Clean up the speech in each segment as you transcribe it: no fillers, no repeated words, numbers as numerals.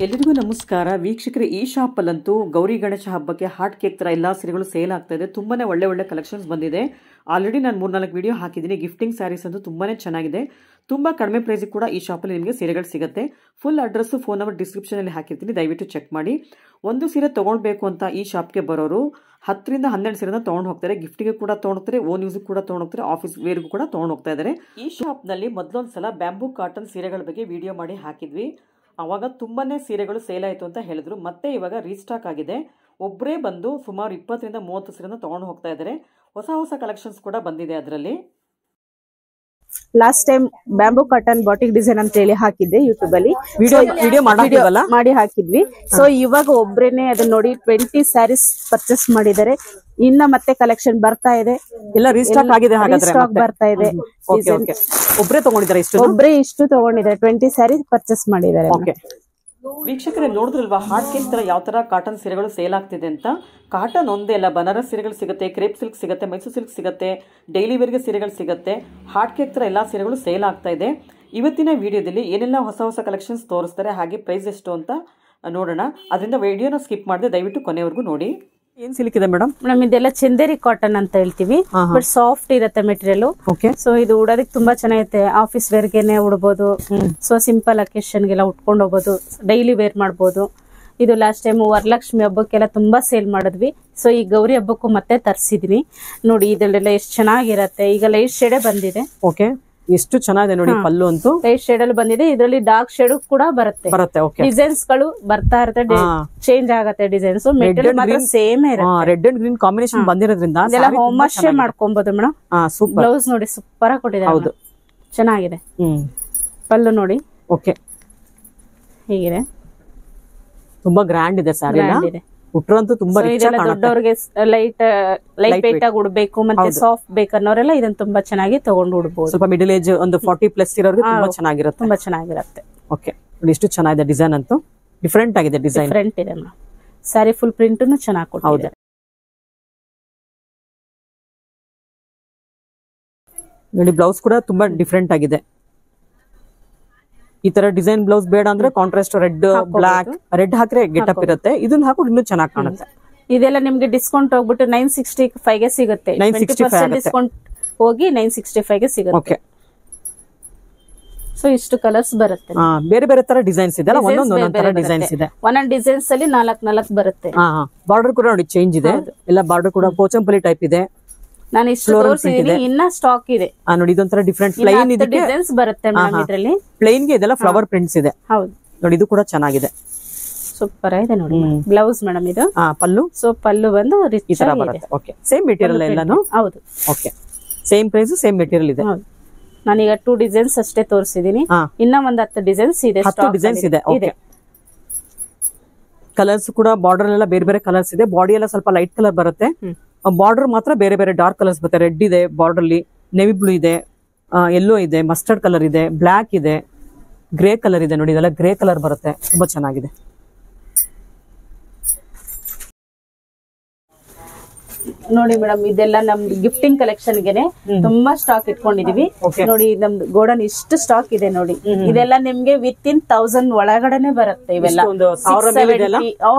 ಎಲ್ಲರಿಗೂ ನಮಸ್ಕಾರ ವೀಕ್ಷಕರೇ. ಈ ಶಾಪಲ್ಲಂತೂ ಗೌರಿ ಗಣೇಶ ಹಬ್ಬಕ್ಕೆ ಹಾಟ್ ಕೇಕ್ ತರ ಎಲ್ಲಾ ಸೀರೆಗಳು ಸೇಲ್ ಆಗ್ತಾ ಇದೆ. ತುಂಬಾನೇ ಒಳ್ಳೆ ಕಲೆಕ್ಷನ್ಸ್ ಬಂದಿದೆ. ಆಲ್ರೆಡಿ ನಾನು 3-4 ವಿಡಿಯೋ ಹಾಕಿದ್ದೀನಿ. ಗಿಫ್ಟಿಂಗ್ ಸ್ಯಾರೀಸ್ ಅಂತೂ ತುಂಬಾನೇ ಚೆನ್ನಾಗಿದೆ. ತುಂಬಾ ಕಡಿಮೆ ಪ್ರೈಸ್ ಕೂಡ ಈ ಶಾಪಲ್ಲಿ ನಿಮಗೆ ಸೀರೆಗಳು ಸಿಗುತ್ತೆ. Full address phone number description ಅಲ್ಲಿ ಹಾಕಿರ್ತೀನಿ, ದಯವಿಟ್ಟು ಚೆಕ್ ಮಾಡಿ. ಒಂದು ಸೀರೆ ತಗೊಳ್ಬೇಕು ಅಂತ ಈ ಶಾಪ್ಗೆ ಬರೋರು 10ರಿಂದ 12 ಸೀರೆನ ತಗೊಂಡು ಹೋಗ್ತಾರೆ. ಗಿಫ್ಟಿಗೆ ಕೂಡ ತಗೊಂಡೋಗ್ತಾರೆ, ಓನ್ ಯೂಸ್ ಕೂಡ ತಗೊಂಡೋಗ್ತಾರೆ, ಆಫೀಸ್ ವೇರ್ಗೂ ಕೂಡ ತಗೊಂಡು ಹೋಗ್ತಾ ಇದ್ದಾರೆ. ಈ ಶಾಪ್ ನಲ್ಲಿ ಮೊದಲೊಂದ್ಸಲ ಬ್ಯಾಂಬೂ ಕಾಟನ್ ಸೀರೆಗಳ ಬಗ್ಗೆ ವಿಡಿಯೋ ಮಾಡಿ ಹಾಕಿದ್ವಿ. ಅವಾಗ ತುಂಬಾನೇ ಸೀರೆಗಳು ಸೇಲ್ ಆಯಿತು ಅಂತ ಹೇಳಿದ್ರು. ಮತ್ತೆ ಇವಾಗ ರೀಸ್ಟಾಕ್ ಆಗಿದೆ. ಒಬ್ಬರೇ ಬಂದು ಸುಮಾರು 20ರಿಂದ 30 ಸೀರೆನ ತಗೊಂಡು ಹೋಗ್ತಾ ಇದ್ದಾರೆ. ಹೊಸ ಕಲೆಕ್ಷನ್ಸ್ ಕೂಡ ಬಂದಿದೆ ಅದರಲ್ಲಿ. Last time bamboo cotton batik design ಅಂತ ಹೇಳಿ ಹಾಕಿದ್ದೆ ಯೂಟ್ಯೂಬ್ ಅಲ್ಲಿ ವಿಡಿಯೋ ಮಾಡಿ ಹಾಕಿದ್ವಿ. ಸೊ ಇವಾಗ ಒಬ್ರೇನೆ ಅದನ್ನ ನೋಡಿ 20 ಸ್ಯಾರೀಸ್ ಪರ್ಚೇಸ್ ಮಾಡಿದ್ದಾರೆ. ಇನ್ನ ಮತ್ತೆ ಕಲೆಕ್ಷನ್ ಬರ್ತಾ ಇದೆ, ಎಲ್ಲ ರೀಸ್ಟಾಕ್ ಆಗಿದೆ. ಹಾಗಾದ್ರೆ ಸ್ಟಾಕ್ ಬರ್ತಾ ಇದೆ. ಒಬ್ಬರೇ ತಗೊಂಡಿದ್ದಾರೆ, ಇಷ್ಟು ತಗೊಂಡಿದ್ದಾರೆ. 20 ಸ್ಯಾರೀಸ್ ಪರ್ಚೇಸ್ ಮಾಡಿದ್ದಾರೆ. ವೀಕ್ಷಕರೇ ನೋಡಿದ್ರಲ್ವಾ ಹಾಟ್ ಕೇಕ್ ತರ ಯಾವ ತರ ಕಾಟನ್ ಸೀರೆಗಳು ಸೇಲ್ ಆಗ್ತಿದೆ ಅಂತ. ಕಾಟನ್ ಒಂದೇ ಅಲ್ಲ, ಬನಾರಸ್ ಸೀರೆಗಳು ಸಿಗುತ್ತೆ, ಕ್ರೇಪ್ ಸಿಲ್ಕ್ ಸಿಗುತ್ತೆ, ಮೈಸೂರು ಸಿಲ್ಕ್ ಸಿಗುತ್ತೆ, ಡೈಲಿ ವೇರ್ಗೆ ಸೀರೆಗಳು ಸಿಗುತ್ತೆ. ಹಾಟ್ ಕೇಕ್ ತರ ಎಲ್ಲಾ ಸೀರೆಗಳು ಸೇಲ್ ಆಗ್ತಾ ಇದೆ. ಇವತ್ತಿನ ವಿಡಿಯೋದಲ್ಲಿ ಏನೆಲ್ಲ ಹೊಸ ಕಲೆಕ್ಷನ್ಸ್ ತೋರಿಸ್ತಾರೆ, ಹಾಗೆ ಪ್ರೈಸ್ ಎಷ್ಟು ಅಂತ ನೋಡೋಣ. ಅದರಿಂದ ವಿಡಿಯೋನ ಸ್ಕಿಪ್ ಮಾಡದೆ ದಯವಿಟ್ಟು ಕೊನೆವರೆಗೂ ನೋಡಿ. ಏನ್ ಸಿಲ್ಕ್ ಇದೆ ಮೇಡಮ್? ಇದೆಲ್ಲ ಚಂದೇರಿ ಕಾಟನ್ ಅಂತ ಹೇಳ್ತೀವಿ. ಬಟ್ ಸಾಫ್ಟ್ ಇರುತ್ತೆ ಮೆಟೀರಿಯಲ್. ಸೊ ಇದು ಉಡೋದಕ್ಕೆ ತುಂಬಾ ಚೆನ್ನಾಗಿರುತ್ತೆ. ಆಫೀಸ್ ವೇರ್ಗೆನೆ ಉಡ್ಬೋದು. ಸೊ ಸಿಂಪಲ್ ಅಕೇಶನ್ ಗೆಲ್ಲ ಉಟ್ಕೊಂಡು ಹೋಗ್ಬೋದು, ಡೈಲಿ ವೇರ್ ಮಾಡ್ಬೋದು. ಇದು ಲಾಸ್ಟ್ ಟೈಮ್ ವರಲಕ್ಷ್ಮಿ ಹಬ್ಬಕ್ಕೆಲ್ಲ ತುಂಬಾ ಸೇಲ್ ಮಾಡಿದ್ವಿ. ಸೊ ಈ ಗೌರಿ ಹಬ್ಬಕ್ಕೂ ಮತ್ತೆ ತರಿಸಿದೀನಿ. ನೋಡಿ ಇದೆಲ್ಲ ಎಷ್ಟು ಚೆನ್ನಾಗಿರತ್ತೆ. ಈಗ ಲೈಟ್ ಶೇಡೇ ಬಂದಿದೆ. ಎಷ್ಟು ಚೆನ್ನಾಗಿದೆ ನೋಡಿ. ಪಲ್ಲು ಅಂತೂ ಲೈಟ್ ಶೇಡ್ ಅಲ್ಲಿ ಬಂದಿದೆ. ಇದರಲ್ಲಿ ಡಾರ್ಕ್ ಶೇಡ್ ಕೂಡ ಬರುತ್ತೆ. ಡಿಸೈನ್ಸ್ ಗಳು ಬರ್ತಾ ಇರುತ್ತೆ, ಚೇಂಜ್ ಆಗತ್ತೆ ಡಿಸೈನ್ಸ್. ಮೆಟೀರಿಯಲ್ ಮಾತ್ರ ಸೇಮ್ ಇರುತ್ತೆ. ರೆಡ್ ಅಂಡ್ ಗ್ರೀನ್ ಕಾಂಬಿನೇಷನ್ ಬಂದಿರೋದ್ರಿಂದ ಇದೆಲ್ಲ ಹೋಮ್ ವಾಶ್ ಮಾಡ್ಕೊಬಹುದು ಮೇಡಮ್. ಬ್ಲೌಸ್ ನೋಡಿ ಸೂಪರ್ ಆಗಿ ಕೊಟ್ಟಿದ್ದಾರೆ. ಹೌದು, ಚೆನ್ನಾಗಿದೆ. ಪಲ್ಲು ನೋಡಿ ಹೀಗಿದೆ, ತುಂಬಾ ಗ್ರ್ಯಾಂಡ್ ಇದೆ. ಸ್ಯಾರಿ ಉಟ್ರಂತೂ ತುಂಬಾ ದೊಡ್ಡವರಿಗೆ ಲೈಟ್ ವೇಟ್ ಆಗಿ ಉಡ್ಬೇಕು, ಮತ್ತೆ ಸಾಫ್ಟ್ ಬೇಕನ್ನೋರೆಲ್ಲ ಇದನ್ನ ತುಂಬಾ ಚೆನ್ನಾಗಿ ತಗೊಂಡು ಉಡ್ಬಹುದು. ಸ್ವಲ್ಪ ಮಿಡಲ್ ಏಜ್ ಒಂದು 40+ ಇರೋರಿಗೆ ತುಂಬಾ ಚೆನ್ನಾಗಿರುತ್ತೆ. ಓಕೆ, ಎಷ್ಟು ಚೆನ್ನಾಗಿದೆ ಡಿಸೈನ್ ಅಂತೂ. ಡಿಫರೆಂಟ್ ಆಗಿದೆ ಡಿಸೈನ್. ಡಿಫರೆಂಟ್ ಇದೆ ಮೇಡಮ್. ಸ್ಯಾರಿ ಫುಲ್ ಪ್ರಿಂಟ್ ಚೆನ್ನಾಗಿ ಕೊಟ್ಟಿದ್ದಾರೆ. ನೋಡಿ ಬ್ಲೌಸ್ ಕೂಡ ತುಂಬಾ ಡಿಫರೆಂಟ್ ಆಗಿದೆ. ಈ ತರ ಡಿಸೈನ್ ಬ್ಲೌಸ್ ಬೇಡ ಅಂದ್ರೆ ಕಾಂಟ್ರಾಸ್ಟ್ ರೆಡ್ ಬ್ಲಾಕ್ ರೆಡ್ ಹಾಕ್ರೆ ಗೆಟಪ್ ಇರುತ್ತೆ. ಇದನ್ನ ಹಾಕೊಂಡು ಇನ್ನೂ ಚೆನ್ನಾಗಿ ಕಾಣುತ್ತೆ. ಇದೆಲ್ಲ ನಿಮ್ಗೆ ಡಿಸ್ಕೌಂಟ್ ಹೋಗ್ಬಿಟ್ಟು 965 ಗೆ ಸಿಗುತ್ತೆ. 20% ಡಿಸ್ಕೌಂಟ್ ಹೋಗಿ 965 ಗೆ ಸಿಗುತ್ತೆ. ಸೊ ಇಷ್ಟು ಕಲರ್ಸ್ ಬರುತ್ತೆ. ಬೇರೆ ತರ ಡಿಸೈನ್ಸ್ ಇದೆ. ಒಂದೊಂದು ಡಿಸೈನ್ಸ್ ಇದೆ. ಒಂದೊಂದು ಡಿಸೈನ್ಸ್ ಅಲ್ಲಿ 4 ಬರುತ್ತೆ. ಬಾರ್ಡರ್ ಕೂಡ ನೋಡಿ ಚೇಂಜ್ ಇದೆ. ಎಲ್ಲ ಬಾರ್ಡರ್ ಕೂಡ ಪೋಚಂಪಲ್ಲಿ ಟೈಪ್ ಇದೆ. ನಾನು ಇಷ್ಟು ತೋರಿಸಿದೀನಿ, ಇನ್ನ ಸ್ಟಾಕ್ ಇದೆ. ನೋಡಿ ಇದೊಂಥರ ಡಿಫರೆಂಟ್ ಪ್ಲೈನ್ ಇದೆ, ಡಿಸೈನ್ಸ್ ಬರುತ್ತೆ ಮೇಡಮ್ ಇದರಲ್ಲಿ. ಪ್ಲೈನ್ ಗೆ ಇದೆಲ್ಲ ಫ್ಲವರ್ ಪ್ರಿಂಟ್ಸ್ ಇದೆ. ಹೌದು ನೋಡಿ, ಇದು ಕೂಡ ಚೆನ್ನಾಗಿದೆ, ಸೂಪರ್ ಆಗಿದೆ ನೋಡಿ. ಬ್ಲೌಸ್ ಮೇಡಮ್ ಇದು. ಪಲ್ಲು. ಸೊ ಪಲ್ಲು ಬಂದು ಈ ತರ ಬರುತ್ತೆ. ಓಕೆ, ಸೇಮ್ ಮೆಟೀರಿಯಲ್ ಎಲ್ಲಾನು. ಹೌದು. Okay, same price same material ಇದೆ. ನಾನೀಗ 2 ಡಿಸೈನ್ಸ್ ಅಷ್ಟೇ ತೋರಿಸಿದೀನಿ. ಇನ್ನ ಒಂದು 10 ಡಿಸೈನ್ಸ್ ಇದೆ. 10 ಡಿಸೈನ್ಸ್ ಇದೆ. ಓಕೆ, ಕಲರ್ಸ್ ಕೂಡ ಬಾರ್ಡರ್ ಎಲ್ಲ ಬೇರೆ ಕಲರ್ಸ್ ಇದೆ. ಬಾಡಿ ಎಲ್ಲ ಸ್ವಲ್ಪ ಲೈಟ್ ಕಲರ್ ಬರುತ್ತೆ. ಬಾರ್ಡರ್ ಮಾತ್ರ ಬೇರೆ ಡಾರ್ಕ್ ಕಲರ್ಸ್ ಬರುತ್ತೆ. ರೆಡ್ ಇದೆ ಬಾರ್ಡರ್ ಅಲ್ಲಿ, ನೆವಿ ಬ್ಲೂ ಇದೆ, ಯೆಲ್ಲೋ ಇದೆ, ಮಸ್ಟರ್ಡ್ ಕಲರ್ ಇದೆ, ಬ್ಲಾಕ್ ಇದೆ, ಗ್ರೇ ಕಲರ್ ಇದೆ. ನೋಡಿ ಇದೆಲ್ಲ ಗ್ರೇ ಕಲರ್ ಬರುತ್ತೆ. ತುಂಬಾ ಚೆನ್ನಾಗಿದೆ. ನೋಡಿ ಮೇಡಮ್, ಇದೆಲ್ಲ ನಮ್ದು ಗಿಫ್ಟಿಂಗ್ ಕಲೆಕ್ಷನ್ ಗೆನೆ ತುಂಬಾ ಸ್ಟಾಕ್ ಇಟ್ಕೊಂಡಿದೀವಿ. ನೋಡಿ ನಮ್ದು ಗೋಡನ್ ಇಷ್ಟು ಸ್ಟಾಕ್ ಇದೆ ನೋಡಿ. ಇದೆಲ್ಲ ನಿಮ್ಗೆ ವಿತಿನ್ 1000 ಒಳಗಡೆನೆ ಬರುತ್ತೆ. ಇವೆಲ್ಲ 1000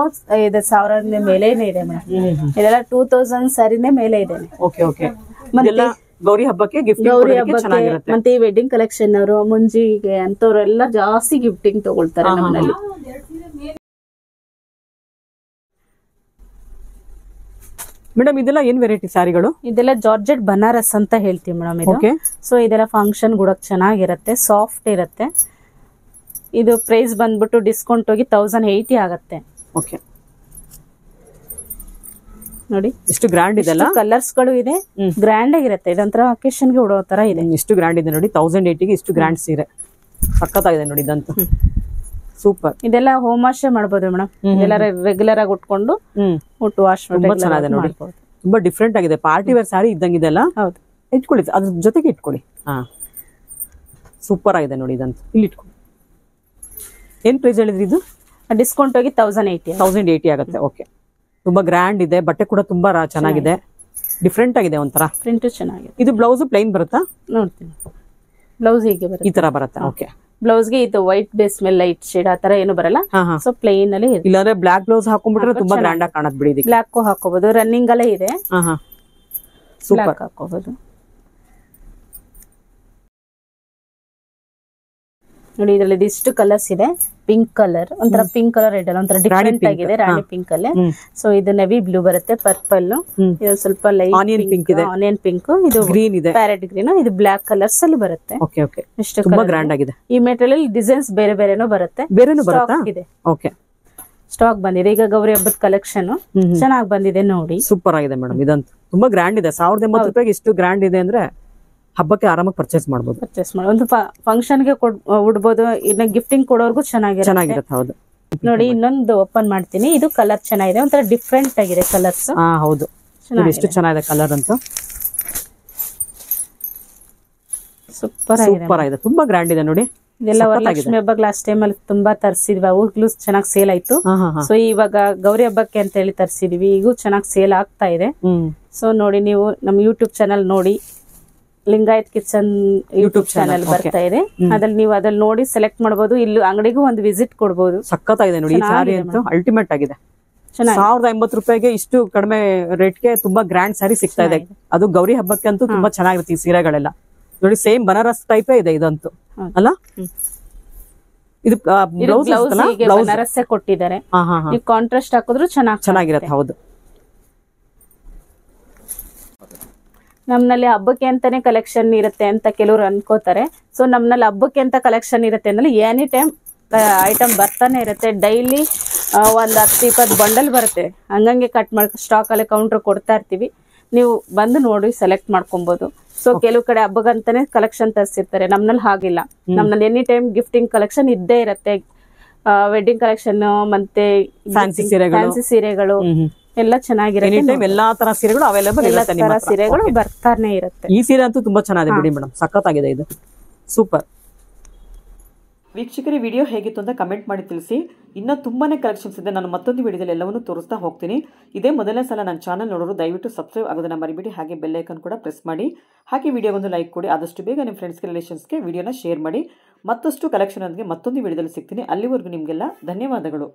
ಮೇಲೇನೆ ಇದೆ ಮೇಡಮ್. ಇದೆಲ್ಲ 2000 ಸ್ಯಾರಿನೇ ಮೇಲೆ ಇದೆ. ಗೌರಿ ಹಬ್ಬಕ್ಕೆ ಮತ್ತೆ ಈ ವೆಡ್ಡಿಂಗ್ ಕಲೆಕ್ಷನ್ ಅವರು ಮುಂಜಿಗೆ ಅಂತವ್ರೆಲ್ಲ ಜಾಸ್ತಿ ಗಿಫ್ಟಿಂಗ್ ತಗೊಳ್ತಾರೆ ನಮ್ಮಲ್ಲಿ. ಮೇಡಮ್ ಇದೆಲ್ಲ ಏನ್ ವೆರೈಟಿ ಸ್ಯಾರಿಗಳು? ಇದೆಲ್ಲ ಜಾರ್ಜೆಟ್ ಬನಾರಸ್ ಅಂತ ಹೇಳ್ತೀವಿ ಮೇಡಮ್ ಇದು. ಸೊ ಇದೆಲ್ಲ ಫಂಕ್ಷನ್ ಗುಡಕ್ ಚೆನ್ನಾಗಿರುತ್ತೆ, ಸಾಫ್ಟ್ ಇರುತ್ತೆ. ಇದು ಪ್ರೈಸ್ ಬಂದ್ಬಿಟ್ಟು ಡಿಸ್ಕೌಂಟ್ ಹೋಗಿ 1080 ಆಗತ್ತೆ. ಓಕೆ, ನೋಡಿ ಎಷ್ಟು ಗ್ರ್ಯಾಂಡ್ ಇದೆಲ್ಲ. ಕಲರ್ಸ್ ಗಳು ಇದೆ, ಗ್ರ್ಯಾಂಡ್ ಆಗಿರುತ್ತೆ. ಇದೊಂಥರ ಅಕೇಶನ್ ಗೆ ಉಡೋ ತರ ಇದೆ. ಎಷ್ಟು ಗ್ರ್ಯಾಂಡ್ ಇದೆ ನೋಡಿ. 1080 ಗೆ ಇಷ್ಟು ಗ್ರ್ಯಾಂಡ್ ಸೀರೆ ಸಕ್ಕತ್ತಾಗಿದೆ ನೋಡಿ. ಇದಂತೂ ಸೂಪರ್. ಇದೆಲ್ಲ ಹೋಮ್ ವಾಶ್ ಮಾಡ್ಬೋದು ಮೇಡಮ್. ಇದೆಲ್ಲ ರೆಗ್ಯುಲರ್ ಆಗಿ ಉಟ್ಕೊಂಡು ವಾಶ್ ನೋಡಿ. ತುಂಬಾ ಡಿಫ್ರೆಂಟ್ ಆಗಿದೆ. ಪಾರ್ಟಿ ವೇರ್ ಸ್ಯಾರಿ ಇದ್ದಂಗಿದೆಲ್ಲ. ಹೌದು, ಇಟ್ಕೊಳ್ಳಿ, ಅದ್ರ ಜೊತೆಗೆ ಇಟ್ಕೊಳ್ಳಿ. ಸೂಪರ್ ಆಗಿದೆ ನೋಡಿ. ಇದಂತೂ ಇಲ್ಲಿ ಇಟ್ಕೊಳ್ಳಿ. ಏನ್ ಪ್ರೈಸ್ ಹೇಳಿದ್ರಿ ಇದು? ಡಿಸ್ಕೌಂಟ್ ಹೋಗಿ 1080 ಆಗುತ್ತೆ. ಓಕೆ, ತುಂಬಾ ಗ್ರ್ಯಾಂಡ್ ಇದೆ. ಬಟ್ಟೆ ಕೂಡ ತುಂಬಾ ಚೆನ್ನಾಗಿದೆ, ಡಿಫ್ರೆಂಟ್ ಆಗಿದೆ. ಒಂಥರ ಪ್ರಿಂಟ್ ಚೆನ್ನಾಗಿದೆ. ಇದು ಬ್ಲೌಸ್ ಪ್ಲೈನ್ ಬರುತ್ತಾ? ನೋಡ್ತೀನಿ. ಬ್ಲೌಸ್ ಹೀಗೆ ಬರುತ್ತೆ, ಈ ತರ ಬರುತ್ತೆ. ಓಕೆ, ಬ್ಲೌಸ್ ಗೆ ಇದು ವೈಟ್ ಬೇಸ್ ಮೇಲೆ ಲೈಟ್ ಶೇಡ್ ಆತರ ಏನು ಬರಲ್ಲ. ಸೊ ಪ್ಲೇನ್ ಅಲ್ಲಿ ಇಲ್ಲಾಂದ್ರೆ ಬ್ಲಾಕ್ ಬ್ಲೌಸ್ ಹಾಕೊಂಡ್ಬಿಟ್ರೆ ತುಂಬಾ ಗ್ರ್ಯಾಂಡ್ ಆಗಿ ಕಾಣತ್ ಬಿಡಿ. ಬ್ಲಾಕ್ ಹಾಕೋಬಹುದು, ರನ್ನಿಂಗ್ ಅಲ್ಲೇ ಇದೆ. ಸೂಪರ್ ಹಾಕೋಬಹುದು ನೋಡಿ. ಇದ್ರಲ್ಲಿ ಇದಿಷ್ಟು ಕಲರ್ಸ್ ಇದೆ. ಪಿಂಕ್ ಕಲರ್, ಒಂಥರ ಪಿಂಕ್ ಕಲರ್ ರೆಡ್ ಅಲ್ಲ, ಒಂಥರ ಡಿಫ್ರೆಂಟ್ ಆಗಿದೆ. ರಾಣಿ ಪಿಂಕ್ ಅಲ್ಲೇ. ಸೊ ಇದು ನೆವಿ ಬ್ಲೂ ಬರುತ್ತೆ, ಪರ್ಪಲ್, ಇದು ಸ್ವಲ್ಪ ಲೈಟ್ ಆನಿಯನ್ ಪಿಂಕ್ ಇದೆ, ಆನಿಯನ್ ಪಿಂಕ್, ಇದು ಗ್ರೀನ್ ಇದೆ, ಪ್ಯಾರೆಟ್ ಗ್ರೀನ್, ಇದು ಬ್ಲಾಕ್ ಕಲರ್ಸ್ ಅಲ್ಲಿ ಬರುತ್ತೆ. ಓಕೆ ಓಕೆ, ತುಂಬಾ ಗ್ರ್ಯಾಂಡ್ ಆಗಿದೆ. ಈ ಮೆಟೀರಿಯಲ್ ಡಿಸೈನ್ಸ್ ಬೇರೆ ಬೇರೆನೂ ಬರುತ್ತೆ, ಬೇರೆನೂ ಬರುತ್ತಾ? ಇದೆ. ಓಕೆ, ಸ್ಟಾಕ್ ಬಂದಿದೆ ಈಗ ಗೌರಿ ಹಬ್ಬದ ಕಲೆಕ್ಷನ್ ಚೆನ್ನಾಗಿ ಬಂದಿದೆ ನೋಡಿ. ಸೂಪರ್ ಆಗಿದೆ ಮೇಡಮ್. ಇದಂತೂ ತುಂಬಾ ಗ್ರ್ಯಾಂಡ್ ಇದೆ. 1080 ರೂಪಾಯಿಗೆ ಇಷ್ಟು ಗ್ರ್ಯಾಂಡ್ ಇದೆ ಅಂದ್ರೆ ಹಬ್ಬಕ್ಕೆ ಆರಾಮಾಗಿ ಪರ್ಚೇಸ್ ಮಾಡಬಹುದು. ಒಂದು ಫಂಕ್ಷನ್ ಗೆ ಉಡ್ಬೋದು, ಇನ್ನ ಗಿಫ್ಟಿಂಗ್ ಕೊಡೋರ್ಗು ಚೆನ್ನಾಗಿರುತ್ತೆ. ಹೌದು ನೋಡಿ, ಇನ್ನೊಂದು ಓಪನ್ ಮಾಡ್ತೀನಿ. ಇದು ಕಲರ್ ಚೆನ್ನಾಗಿದೆ, ಒಂಥರ ಡಿಫ್ರೆಂಟ್ ಆಗಿದೆ ಕಲರ್ಸ್. ಹೌದು, ಎಷ್ಟು ಚೆನ್ನಾಗಿದೆ ಕಲರ್ ಅಂತ. ಸೂಪರ್ ಆಗಿದೆ, ತುಂಬಾ ಗ್ರ್ಯಾಂಡ್ ಇದೆ ನೋಡಿ. ಇದೆಲ್ಲ ವರಲಕ್ಷ್ಮಿ ಹಬ್ಬಕ್ಕೆ ಲಾಸ್ಟ್ ಟೈಮ್ ಅಲ್ಲಿ ತುಂಬಾ ತರಿಸಿದ್ವಿ, ಅವಾಗ್ಲೂ ಚೆನ್ನಾಗಿ ಸೇಲ್ ಆಯ್ತು. ಸೊ ಇವಾಗ ಗೌರಿ ಹಬ್ಬಕ್ಕೆ ಅಂತ ಹೇಳಿ ತರಿಸಿದ್ವಿ, ಈಗೂ ಚೆನ್ನಾಗಿ ಸೇಲ್ ಆಗ್ತಾ ಇದೆ. ಸೊ ನೋಡಿ, ನೀವು ನಮ್ ಯೂಟ್ಯೂಬ್ ಚಾನಲ್ ನೋಡಿ, ಲಿಂಗಾಯತ್ ಕಿಚನ್ ಯೂಟ್ಯೂಬ್ ಚಾನಲ್ ಬರ್ತಾ ಇದೆ, ಅದ್ರಲ್ಲಿ ನೀವು ಅದ್ರಲ್ಲಿ ನೋಡಿ ಸೆಲೆಕ್ಟ್ ಮಾಡಬಹುದು. ಇಲ್ಲಿ ಅಂಗಡಿಗೂ ಒಂದು ವಿಸಿಟ್ ಕೊಡಬಹುದು. ಸಖತ್ತಾಗಿದೆ ನೋಡಿ, ಈ ಸ್ಯಾರಿ ಅಂತೂ ಅಲ್ಟಿಮೇಟ್ ಆಗಿದೆ. 1080 ರೂಪಾಯಿಗೆ ಇಷ್ಟು ಕಡಿಮೆ ರೇಟ್ಗೆ ತುಂಬಾ ಗ್ರ್ಯಾಂಡ್ ಸ್ಯಾರಿ ಸಿಗ್ತಾ ಇದೆ. ಅದು ಗೌರಿ ಹಬ್ಬಕ್ಕೆ ಅಂತೂ ತುಂಬಾ ಚೆನ್ನಾಗಿರುತ್ತೆ ಈ ಸೀರೆಗಳೆಲ್ಲ. ನೋಡಿ, ಸೇಮ್ ಬನಾರಸ್ ಟೈಪೇ ಇದೆ ಇದಂತೂ ಅಲ್ಲ. ಇದು ಬನಾರಸ್ ಕೊಟ್ಟಿದ್ದಾರೆ, ನೀವು ಕಾಂಟ್ರಾಸ್ಟ್ ಹಾಕಿದ್ರು ಚೆನ್ನಾಗಿರುತ್ತೆ. ಹೌದು, ನಮ್ನಲ್ಲಿ ಹಬ್ಬಕ್ಕೆ ಅಂತಾನೆ ಕಲೆಕ್ಷನ್ ಇರುತ್ತೆ ಅಂತ ಕೆಲವರು ಅನ್ಕೋತಾರೆ. ಸೊ ನಮ್ನಲ್ಲಿ ಹಬ್ಬಕ್ಕೆ ಅಂತ ಕಲೆಕ್ಷನ್ ಇರುತ್ತೆ ಅಂದ್ರೆ ಎನಿ ಟೈಮ್ ಐಟಮ್ ಬರ್ತಾನೆ ಇರುತ್ತೆ. ಡೈಲಿ ಒಂದ್ 10-20 ಬಂಡಲ್ ಬರುತ್ತೆ, ಹಂಗಂಗೆ ಕಟ್ ಮಾಡಿ ಸ್ಟಾಕ್ ಅಲ್ಲಿ ಕೌಂಟರ್ ಕೊಡ್ತಾ ಇರ್ತೀವಿ. ನೀವು ಬಂದು ನೋಡಿ ಸೆಲೆಕ್ಟ್ ಮಾಡ್ಕೊಬಹುದು. ಸೊ ಕೆಲವು ಕಡೆ ಹಬ್ಬಗಂತಾನೆ ಕಲೆಕ್ಷನ್ ತರಿಸಿರ್ತಾರೆ, ನಮ್ನಲ್ಲಿ ಹಾಗಿಲ್ಲ. ನಮ್ನಲ್ಲಿ ಎನಿ ಟೈಮ್ ಗಿಫ್ಟಿಂಗ್ ಕಲೆಕ್ಷನ್ ಇದ್ದೇ ಇರುತ್ತೆ. ವೆಡ್ಡಿಂಗ್ ಕಲೆಕ್ಷನ್ ಮತ್ತೆ ಫ್ಯಾನ್ಸಿ ಸೀರೆಗಳು ಎಲ್ಲ ಚೆನ್ನಾಗಿರುತ್ತೆ. ಎಲ್ಲಾ ತರ ಸೀರೆಗಳು ಅವೈಲೇಬಲ್ ಇರುತ್ತೆ, ಸೀರೆಗಳು ಬರ್ತಾನೆ ಇರುತ್ತೆ. ಈ ಸೀರೆ ಅಂತೂ ತುಂಬಾ ಚೆನ್ನಾಗಿದೆ ಬಿಡಿ ಮೇಡಮ್, ಸಖತ್ತಾಗಿದೆ ಇದು, ಸೂಪರ್. ವೀಕ್ಷಕರಿ, ವಿಡಿಯೋ ಹೇಗಿತ್ತು ಅಂತ ಕಮೆಂಟ್ ಮಾಡಿ ತಿಳಿಸಿ. ಇನ್ನೂ ತುಂಬಾನೇ ಕಲೆಕ್ಷನ್ಸ್ ಇದೆ, ನಾನು ಮತ್ತೊಂದು ವಿಡಿಯೋದಲ್ಲಿ ಎಲ್ಲವನ್ನೂ ತೋರಿಸ್ತಾ ಹೋಗ್ತೀನಿ. ಇದೇ ಮೊದಲನೇ ಸಲ ನನ್ನ ಚಾನಲ್ ನೋಡೋರು ದಯವಿಟ್ಟು ಸಬ್ಸ್ಕ್ರೈಬ್ ಆಗೋದನ್ನ ಮರಿಬೇಡಿ, ಹಾಗೆ ಬೆಲ್ ಐಕಾನ್ ಕೂಡ ಪ್ರೆಸ್ ಮಾಡಿ. ಹಾಗೆ ವಿಡಿಯೋಗೊಂದು ಲೈಕ್ ಕೊಡಿ. ಆದಷ್ಟು ಬೇಗ ನಿಮ್ಮ ಫ್ರೆಂಡ್ಸ್ಗೆ ರಿಲೇಷನ್ಸ್ಗೆ ವಿಡಿಯೋನ ಶೇರ್ ಮಾಡಿ. ಮತ್ತಷ್ಟು ಕಲೆಕ್ಷನ್ ಮತ್ತೊಂದು ವಿಡಿಯೋದಲ್ಲಿ ಸಿಗ್ತೀನಿ. ಅಲ್ಲಿವರೆಗೂ ನಿಮಗೆಲ್ಲ ಧನ್ಯವಾದಗಳು.